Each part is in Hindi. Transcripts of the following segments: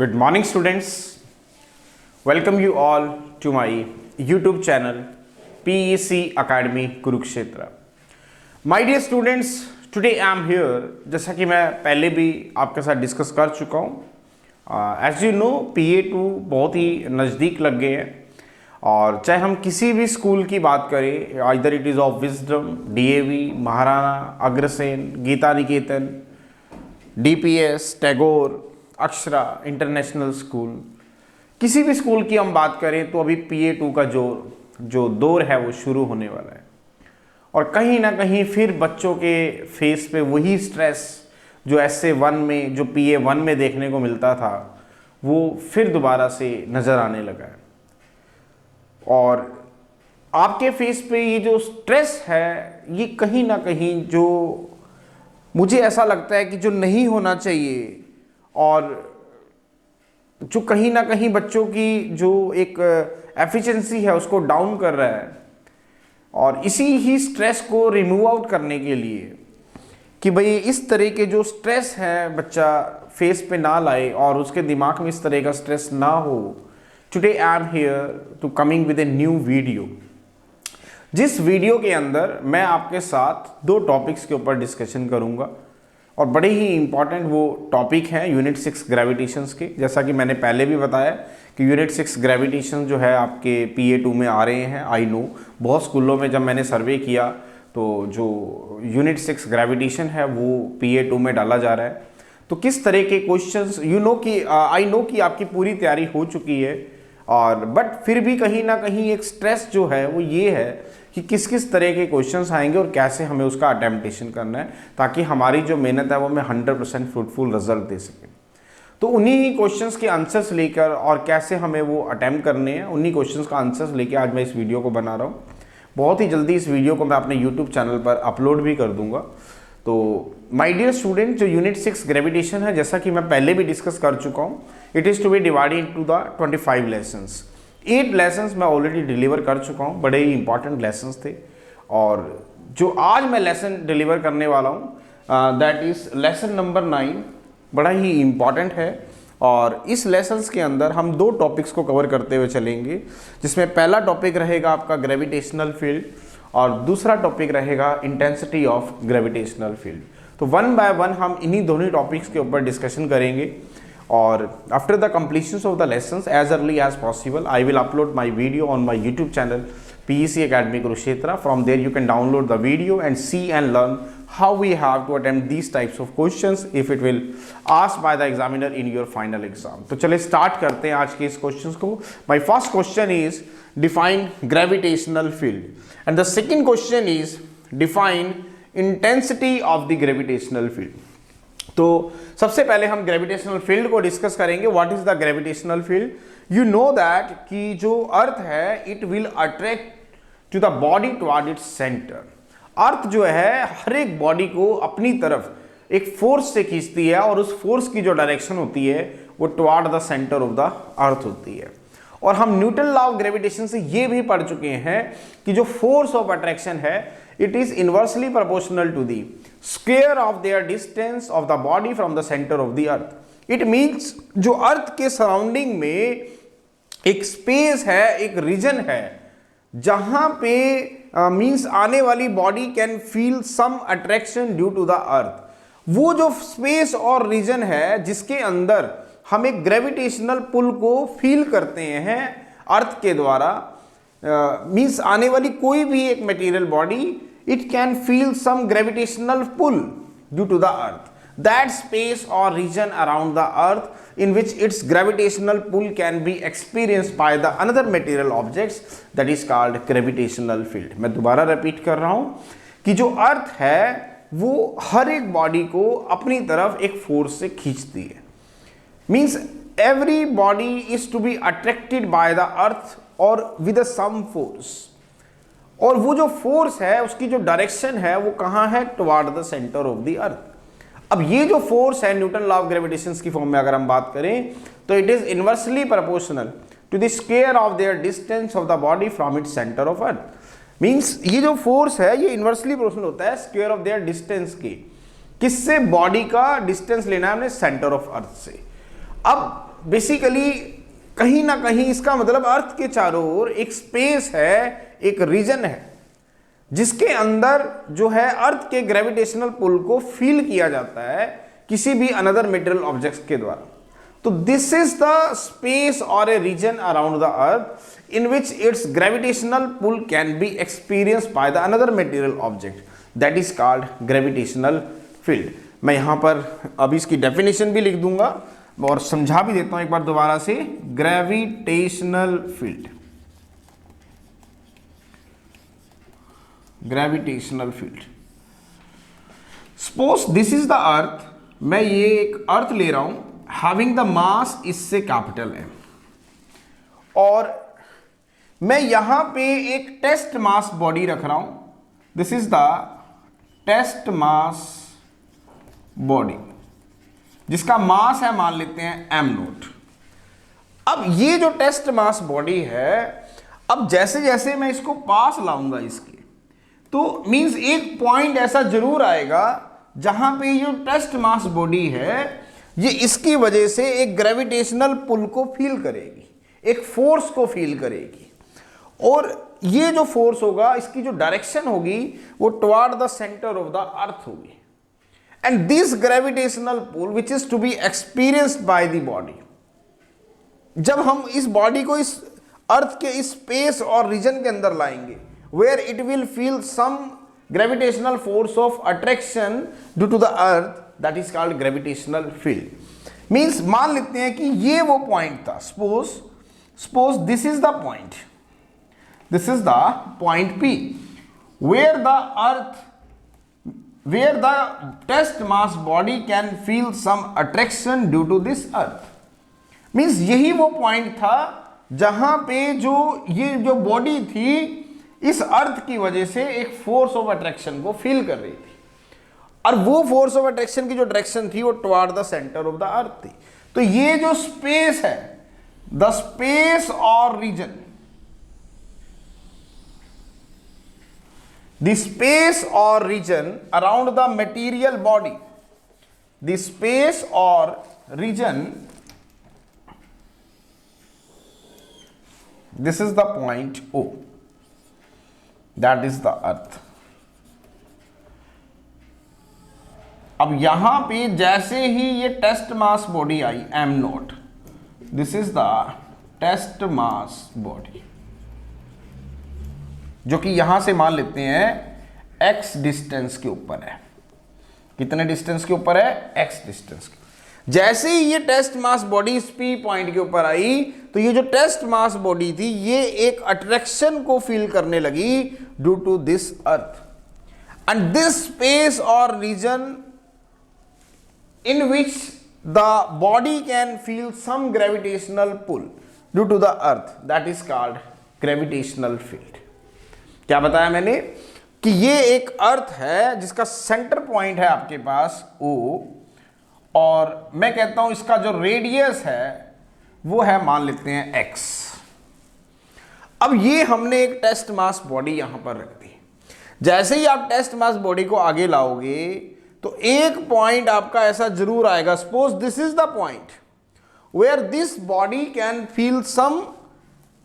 Good morning, students. Welcome you all to my YouTube channel PEC Academy Kurukshetra. My dear students, today I am here. जैसा कि मैं पहले भी आपके साथ डिस्कस कर चुका हूँ. As you know, PA2 बहुत ही नज़दीक लग गए हैं और चाहे हम किसी भी स्कूल की बात करें, either it is of wisdom, DAV, Maharana Agrasen, Gita Niketan, DPS, Tagore, Akshara international school, किसी भी स्कूल की हम बात करें तो अभी PA2 का जो दौर है वो शुरू होने वाला है. और कहीं ना कहीं फिर बच्चों के फेस पे वही स्ट्रेस जो SA1 में, जो PA1 में देखने को मिलता था, वो फिर दोबारा से नज़र आने लगा है. और आपके फेस पे ये जो स्ट्रेस है, ये कहीं ना कहीं जो मुझे ऐसा लगता है कि जो नहीं होना चाहिए और जो कहीं ना कहीं बच्चों की जो एक एफिशिएंसी है उसको डाउन कर रहा है. और इसी ही स्ट्रेस को रिमूव आउट करने के लिए कि भाई इस तरह के जो स्ट्रेस है बच्चा फेस पे ना लाए और उसके दिमाग में इस तरह का स्ट्रेस ना हो, today I am here to coming with a new video. जिस वीडियो के अंदर मैं आपके साथ दो टॉपिक्स के ऊपर डिस्कशन करूंगा और बड़े ही इंपॉर्टेंट वो टॉपिक हैं यूनिट 6 ग्रेविटेशंस के. जैसा कि मैंने पहले भी बताया कि यूनिट 6 ग्रेविटेशन जो है आपके PA2 में आ रहे हैं. आई नो बहुत स्कूलों में जब मैंने सर्वे किया तो जो यूनिट 6 ग्रेविटेशन है वो PA2 में डाला जा रहा है. तो किस तरह के क्वेश्चंस, आई नो कि आपकी पूरी तैयारी हो चुकी है और बट फिर भी कहीं ना कहीं एक स्ट्रेस जो है वो ये है कि किस किस तरह के क्वेश्चंस आएंगे और कैसे हमें उसका अटेम्प्टेशन करना है ताकि हमारी जो मेहनत है वो हमें 100% फ्रूटफुल रिजल्ट दे सके. तो उन्हीं ही क्वेश्चंस के आंसर्स लेकर और कैसे हमें वो अटैम्प्ट करने हैं, उन्हीं क्वेश्चंस का आंसर्स लेकर आज मैं इस वीडियो को बना रहा हूँ. बहुत ही जल्दी इस वीडियो को मैं अपने यूट्यूब चैनल पर अपलोड भी कर दूंगा. तो माय डियर स्टूडेंट, जो यूनिट 6 ग्रेविटेशन है, जैसा कि मैं पहले भी डिस्कस कर चुका हूँ, it is to be divided into the 25 lessons. 8 lessons मैं ऑलरेडी डिलीवर कर चुका हूँ. बड़े ही इंपॉर्टेंट लेसन्स थे और जो आज मैं लेसन डिलीवर करने वाला हूँ दैट इज़ लेसन नंबर 9. बड़ा ही इंपॉर्टेंट है और इस लेसन्स के अंदर हम दो टॉपिक्स को कवर करते हुए चलेंगे, जिसमें पहला टॉपिक रहेगा आपका ग्रेविटेशनल फील्ड और दूसरा टॉपिक रहेगा इंटेंसिटी ऑफ ग्रेविटेशनल फील्ड. तो वन बाय वन हम इन्हीं दोनों टॉपिक्स के ऊपर डिस्कशन करेंगे और after the completion of the lessons as early as possible I will upload my video on my YouTube channel PEC Academy Kurukshetra. From there you can download the video and see and learn how we have to attempt these types of questions if it will asked by the examiner in your final exam. तो चलिए स्टार्ट करते हैं आज के इस क्वेश्चंस को. My first question is define gravitational field and the second question is define intensity of the gravitational field. तो सबसे पहले हम ग्रेविटेशनल फील्ड को डिस्कस करेंगे. What is the gravitational field? You know that कि जो अर्थ है it will attract to the body toward its centre. Earth जो है हर एक बॉडी को अपनी तरफ एक फोर्स से खींचती है और उस फोर्स की जो डायरेक्शन होती है वो toward the centre of the अर्थ होती है. और हम न्यूटन लॉ ऑफ ग्रेविटेशन से ये भी पढ़ चुके हैं कि जो फोर्स ऑफ अट्रैक्शन है it is inversely proportional to the square of their distance of the body from the center of the earth. It means जो अर्थ के सराउंडिंग में एक स्पेस है, एक रीजन है जहां पे मींस आने वाली body can feel some attraction due to the earth. वो जो स्पेस और रीजन है जिसके अंदर हम एक ग्रेविटेशनल पुल को फील करते हैं अर्थ के द्वारा, मींस आने वाली कोई भी एक material body it can feel some gravitational pull due to the earth. That space or region around the earth in which its gravitational pull can be experienced by the another material objects that is called gravitational field. मैं दोबारा रिपीट कर रहा हूँ कि जो अर्थ है वो हर एक बॉडी को अपनी तरफ एक फोर्स से खींचती है. Means every body is to be attracted by the earth or with some force. और वो जो फोर्स है उसकी जो डायरेक्शन है वो कहाँ है? Toward the centre of the earth. अब ये जो फोर्स है न्यूटन लॉ ऑफ ग्रेविटेशन की फॉर्म में अगर हम बात करें तो it is inversely proportional to the square of their distance of the body from its centre of earth. Means ये जो फोर्स है ये इनवर्सली प्रोपोर्शनल होता है स्क्वायर ऑफ देयर डिस्टेंस के. किससे? बॉडी का डिस्टेंस लेना है हमने सेंटर ऑफ अर्थ से. अब बेसिकली कहीं ना कहीं इसका मतलब अर्थ के चारों ओर एक स्पेस है, एक रीजन है जिसके अंदर जो है अर्थ के ग्रेविटेशनल पुल को फील किया जाता है किसी भी अनदर मेटेरियल ऑब्जेक्ट्स के द्वारा। तो दिस इज द स्पेस और a region around the earth in which its gravitational pull can be experienced by the another material object, that is called gravitational field. मैं यहां पर अभी इसकी डेफिनेशन भी लिख दूंगा और समझा भी देता हूं एक बार दोबारा से। Gravitational field, gravitational field, suppose this is the अर्थ, मैं ये एक अर्थ ले रहा हूं हैविंग द मास इससे कैपिटल M, और मैं यहां पे एक टेस्ट मास बॉडी रख रहा हूं, this is the test mass body जिसका मास है मान लेते हैं m0। अब ये जो टेस्ट मास बॉडी है, अब जैसे जैसे मैं इसको पास लाऊंगा इसके, तो मींस एक पॉइंट ऐसा जरूर आएगा जहां पे ये टेस्ट मास बॉडी है ये इसकी वजह से एक ग्रेविटेशनल पुल को फील करेगी, एक फोर्स को फील करेगी, और ये जो फोर्स होगा इसकी जो डायरेक्शन होगी वो toward the centre of the earth होगी। And this gravitational pull which is to be experienced by the body, जब हम इस बॉडी को इस अर्थ के इस स्पेस और रीजन के अंदर लाएंगे where it will feel some gravitational force of attraction due to the earth, that is called gravitational field. Means मान लेते हैं कि ये वो पॉइंट था, suppose this is the point, this is the point P where the earth, where the test mass body can feel some attraction due to this earth. Means यही वो पॉइंट था जहां पे जो ये जो बॉडी थी इस अर्थ की वजह से एक फोर्स ऑफ अट्रैक्शन को फील कर रही थी, और वो फोर्स ऑफ अट्रैक्शन की जो डायरेक्शन थी वो toward the centre of the earth थी। तो ये जो स्पेस है, द स्पेस और रीजन, द स्पेस और region around the material body, the space और region, this is the point O, that is the earth. अब यहां पे जैसे ही ये टेस्ट मास बॉडी आई m0, this is the test mass body, जो कि यहां से मान लेते हैं x डिस्टेंस के ऊपर है। कितने डिस्टेंस के ऊपर है? x डिस्टेंस के। जैसे ही ये टेस्ट मास बॉडी इस P पॉइंट के ऊपर आई, तो ये जो टेस्ट मास बॉडी थी ये एक अट्रैक्शन को फील करने लगी due to this earth, and this space और region in which the body can feel some gravitational pull due to the earth, that is called gravitational field. क्या बताया मैंने कि ये एक अर्थ है जिसका सेंटर पॉइंट है आपके पास O, और मैं कहता हूं इसका जो रेडियस है वो है मान लेते हैं x। अब ये हमने एक टेस्ट मास बॉडी यहां पर रख दी। जैसे ही आप टेस्ट मास बॉडी को आगे लाओगे तो एक पॉइंट आपका ऐसा जरूर आएगा, suppose this is the point where this body can feel some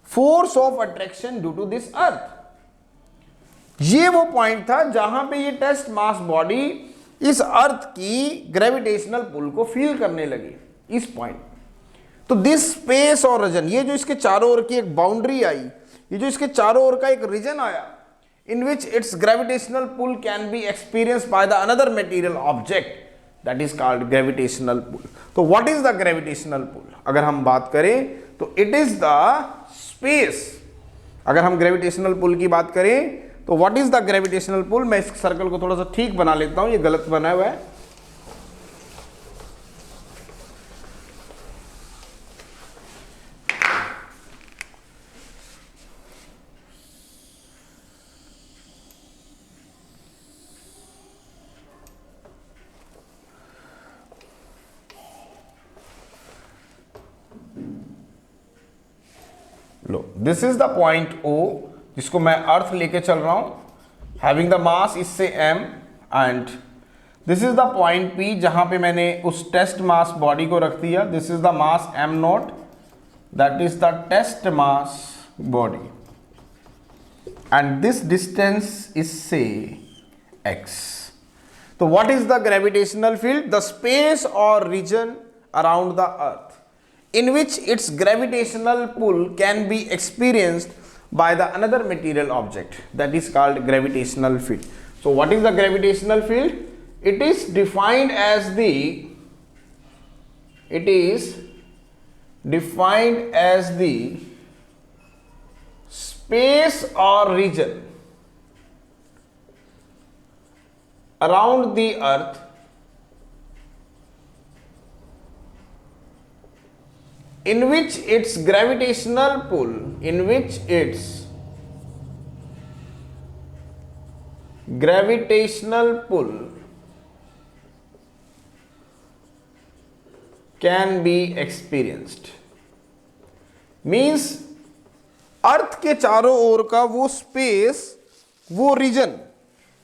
force of attraction due to this earth. ये वो पॉइंट था जहां पे ये टेस्ट मास बॉडी इस अर्थ की ग्रेविटेशनल पुल को फील करने लगी, इस पॉइंट। तो दिस स्पेस और रीजन, ये जो इसके चारों ओर की एक बाउंड्री आई, ये जो इसके चारों ओर का एक रीजन आया, in which its gravitational pull can be experienced by the another material object, that is called gravitational pull. तो what is the gravitational pull? अगर हम बात करें तो इट इज द स्पेस। अगर हम ग्रेविटेशनल पुल की बात करें तो what is the gravitational pull? मैं इस सर्कल को थोड़ा सा ठीक बना लेता हूं, ये गलत बना हुआ है। लो, this is the point O जिसको मैं अर्थ लेके चल रहा हूं, हैविंग द मास इससे m, and this is the point P जहां पे मैंने उस टेस्ट मास बॉडी को रख दिया. This is the mass m0, that is the test mass body, and this distance is से x. तो what is the gravitational field? The space और region around the earth in which its gravitational pull can be experienced by the another material object, that is called gravitational field. So what is the gravitational field? It is defined as the space or region around the earth in which its gravitational pull can be experienced. Means अर्थ के चारों ओर का वो स्पेस, वो रीजन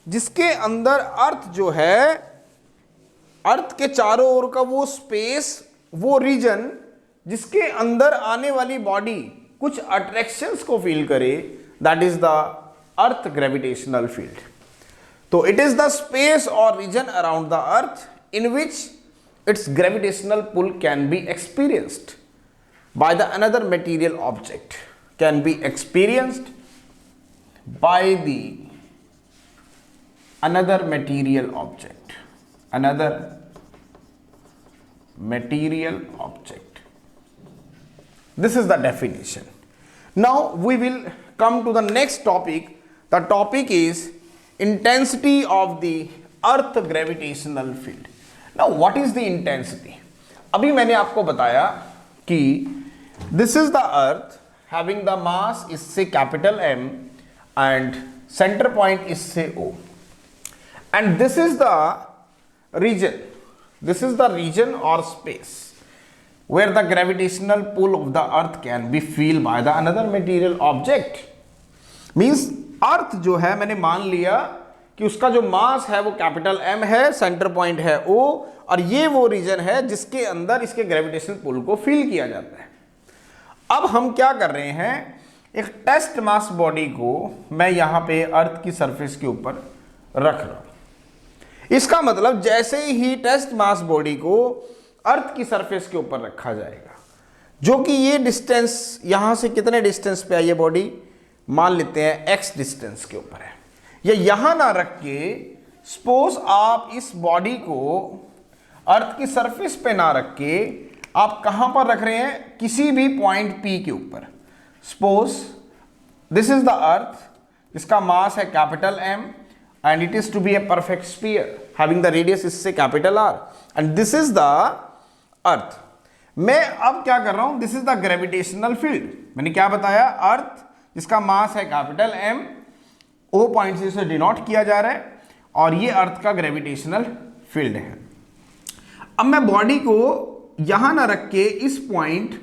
जिसके अंदर अर्थ जो है, अर्थ के चारों ओर का वो स्पेस, वो रीजन जिसके अंदर आने वाली बॉडी कुछ अट्रैक्शंस को फील करे, that is the earth gravitational field. तो इट इज द स्पेस और region around the earth in which its gravitational pull can be experienced by the another material object, can be experienced by the another material object, another material object. This is the definition. Now we will come to the next topic. The topic is intensity of the earth gravitational field. Now what is the intensity? अभी मैंने आपको बताया कि this is the earth having the mass is say capital M and center point is say O, and this is the region. This is the region or space where the gravitational pull of the earth can be feel by the another material object. Means अर्थ जो है, मैंने मान लिया कि उसका जो मास है वो कैपिटल M है, सेंटर पॉइंट है O, और ये वो रीजन है जिसके अंदर इसके ग्रेविटेशनल पुल को फील किया जाता है. अब हम क्या कर रहे हैं, एक टेस्ट मास बॉडी को मैं यहां पे अर्थ की सरफेस के ऊपर रख रहा हूं. इसका मतलब जैसे ही टेस्ट मास बॉडी को अर्थ की सरफेस के ऊपर रखा जाएगा, जो कि ये डिस्टेंस यहां से कितने डिस्टेंस पे है, ये बॉडी मान लेते हैं x डिस्टेंस के ऊपर है, या यहां ना रख के सपोज आप इस बॉडी को अर्थ की सरफेस पे ना रख के आप कहां पर रख रहे हैं, किसी भी पॉइंट P के ऊपर. सपोज दिस इज द अर्थ, इसका मास है capital M and it is to be a perfect sphere having the radius is say capital R, and this is the अर्थ. मैं अब क्या कर रहा हूं, this is the gravitational field. मैंने क्या बताया, अर्थ जिसका मास है कैपिटल M, O पॉइंट से इसे डिनोट किया जा रहा है, और ये अर्थ का ग्रेविटेशनल फील्ड है. अब मैं बॉडी को यहां ना रख के इस पॉइंट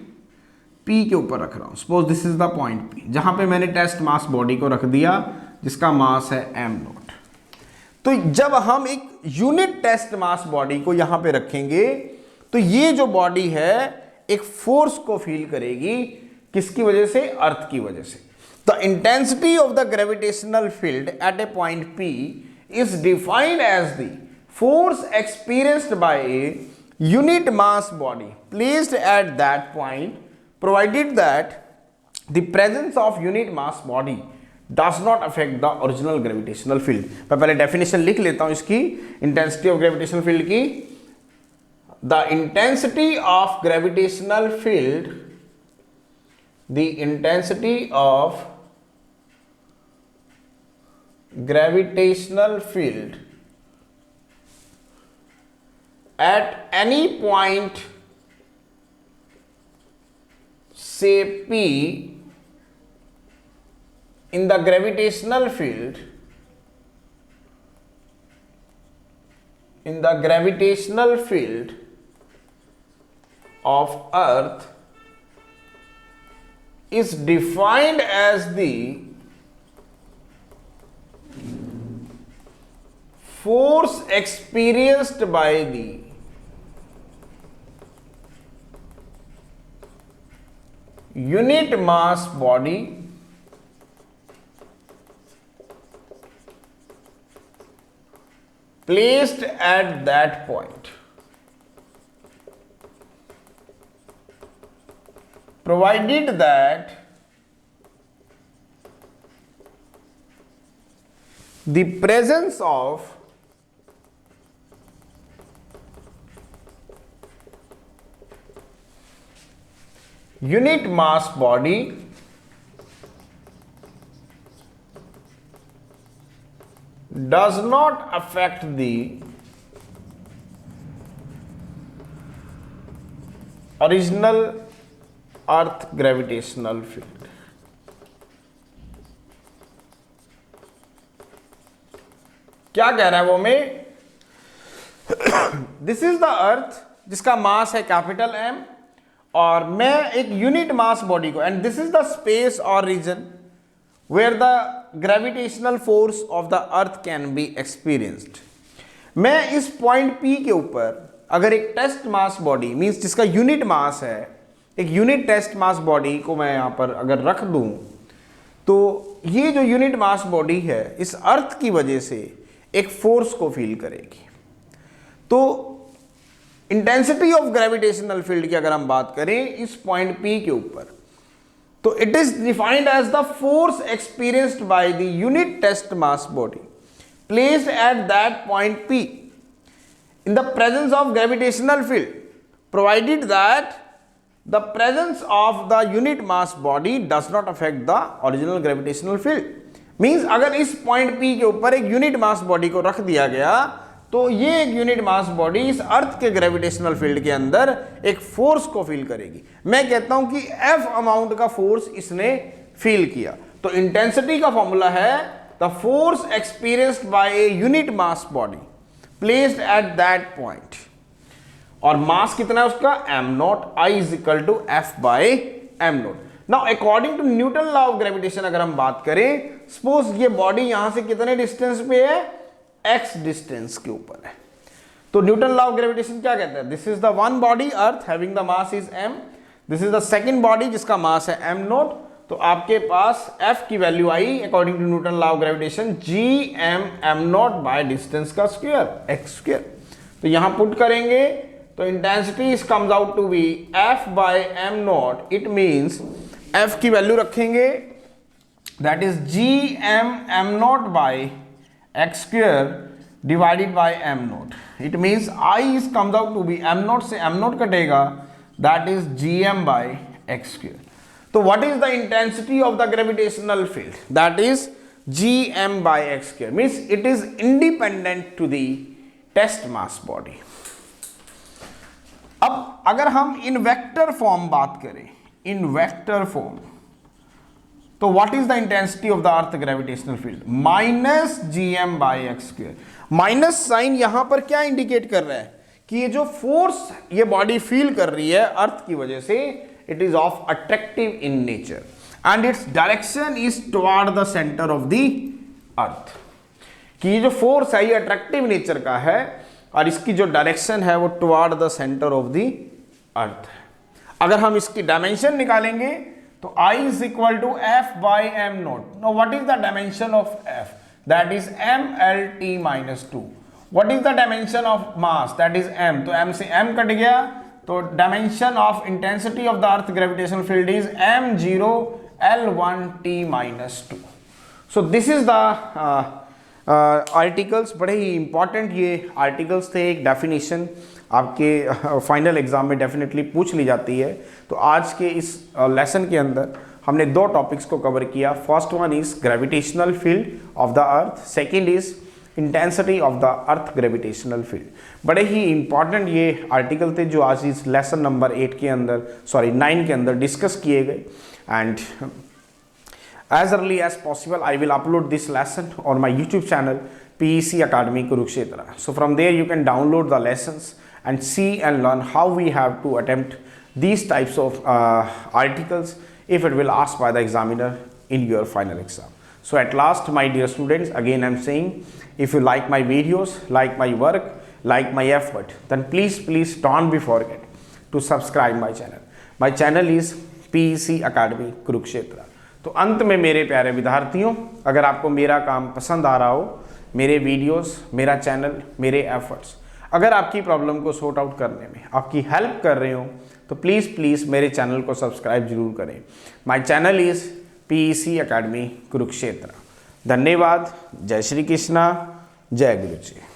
P के ऊपर रख रहा हूं. Suppose this is the point P जहां पे मैंने टेस्ट मास बॉडी को रख दिया जिसका मास है m0. तो जब हम एक यूनिट टेस्ट मास बॉडी को यहां पे रखेंगे तो ये जो बॉडी है एक फोर्स को फील करेगी, किसकी वजह से, अर्थ की वजह से. The intensity of the gravitational field at a point P is defined as the force experienced by a unit mass body placed at that point, provided that the presence of unit mass body does not affect the original gravitational field. मैं पहले डेफिनेशन लिख लेता हूं इसकी, इंटेंसिटी ऑफ ग्रेविटेशनल फील्ड की. The intensity of gravitational field, the intensity of gravitational field at any point से P in the gravitational field, in the gravitational field of earth is defined as the force experienced by the unit mass body placed at that point, provided that the presence of unit mass body does not affect the original earth gravitational field. क्या कह रहा है वो में? दिस इज द अर्थ जिसका मास है कैपिटल एम, और मैं एक यूनिट मास बॉडी को, and this is the space और region where the gravitational force of the earth can be experienced. मैं इस पॉइंट पी के ऊपर अगर एक टेस्ट मास बॉडी मीन्स जिसका यूनिट मास है, एक यूनिट टेस्ट मास बॉडी को मैं यहां पर अगर रख दूं, तो ये जो यूनिट मास बॉडी है इस अर्थ की वजह से एक फोर्स को फील करेगी। तो इंटेंसिटी ऑफ ग्रेविटेशनल फील्ड की अगर हम बात करें इस पॉइंट पी के ऊपर, तो it is defined as the force experienced by the unit test mass body placed at that point P in the presence of gravitational field, provided that the presence of the unit mass body does not affect the original gravitational field. Means अगर इस पॉइंट पी के ऊपर एक यूनिट मास बॉडी को रख दिया गया, तो ये एक यूनिट मास बॉडी इस अर्थ के ग्रेविटेशनल फील्ड के अंदर एक फोर्स को फील करेगी। मैं कहता हूं कि एफ अमाउंट का फोर्स इसने फील किया। तो इंटेंसिटी का फॉर्मूला है the force experienced by a unit mass body placed at that point, और मास कितना है उसका m nought, I is equal to F by m nought. Now according to Newton law of gravitation अगर हम बात करें, सपोज ये बॉडी यहां से कितने डिस्टेंस पे है, x डिस्टेंस के ऊपर है, तो न्यूटन लॉ ऑफ ग्रेविटेशन क्या कहता है? This is the one body earth having the mass is m, this is the second body जिसका मास है m नॉट। तो आपके पास f की वैल्यू आई according to Newton law of gravitation m nought by distance का स्क्वायर x स्क्वायर। तो यहां पुट करेंगे तो intensity is comes out to be f by m not. It means f की वैल्यू रखेंगे that is m nought by x square divided by m not. It means I is comes out to be m naught से m नॉट कटेगा, that is gm by x square. तो what is the intensity of the gravitational field? That is gm by x square. Means it is independent to the test mass body. अब अगर हम इन वेक्टर फॉर्म बात करें, इन वेक्टर फॉर्म, तो what is the intensity of the earth gravitational field? Minus gm by x square. Minus sign यहां पर क्या इंडिकेट कर रहा है कि ये जो फोर्स ये बॉडी फील कर रही है अर्थ की वजह से, it is of attractive in nature and its direction is toward the centre of the अर्थ। कि ये जो फोर्स है ये अट्रैक्टिव नेचर का है और इसकी जो डायरेक्शन है वो toward the centre of the अर्थ है। अगर हम इसकी डायमेंशन निकालेंगे तो I is equal to f by m naught. Now what is the dimension of f? That is mlt minus 2. What is the dimension of mass? That is m. तो m से m कट गया, तो dimension of intensity of the earth gravitational field is m0 l1t minus 2. So this is the articles. बड़े ही इंपॉर्टेंट ये आर्टिकल्स थे, एक डेफिनेशन आपके फाइनल एग्जाम में डेफिनेटली पूछ ली जाती है। तो आज के इस लेसन के अंदर हमने दो टॉपिक्स को कवर किया। First one is gravitational field of the earth, second is intensity of the earth gravitational field. बड़े ही इंपॉर्टेंट ये आर्टिकल थे जो आज इस लेसन नंबर 8 के अंदर 9 के अंदर डिस्कस किए गए। And as early as possible I will upload this lesson on my YouTube channel PEC Academy Kurukshetra. So from there you can download the lessons and see and learn how we have to attempt these types of articles if it will asked by the examiner in your final exam. So at last, my dear students, again I'm saying, if you like my videos, like my work, like my effort, then please don't be forget to subscribe my channel. My channel is PEC Academy Kurukshetra. तो अंत में मेरे प्यारे विद्यार्थियों, अगर आपको मेरा काम पसंद आ रहा हो, मेरे वीडियोस, मेरा चैनल, मेरे एफर्ट्स अगर आपकी प्रॉब्लम को सॉर्ट आउट करने में आपकी हेल्प कर रहे हो, तो प्लीज़ मेरे चैनल को सब्सक्राइब जरूर करें। My channel is PEC Academy Kurukshetra. धन्यवाद। जय श्री कृष्णा, जय गुरु जी।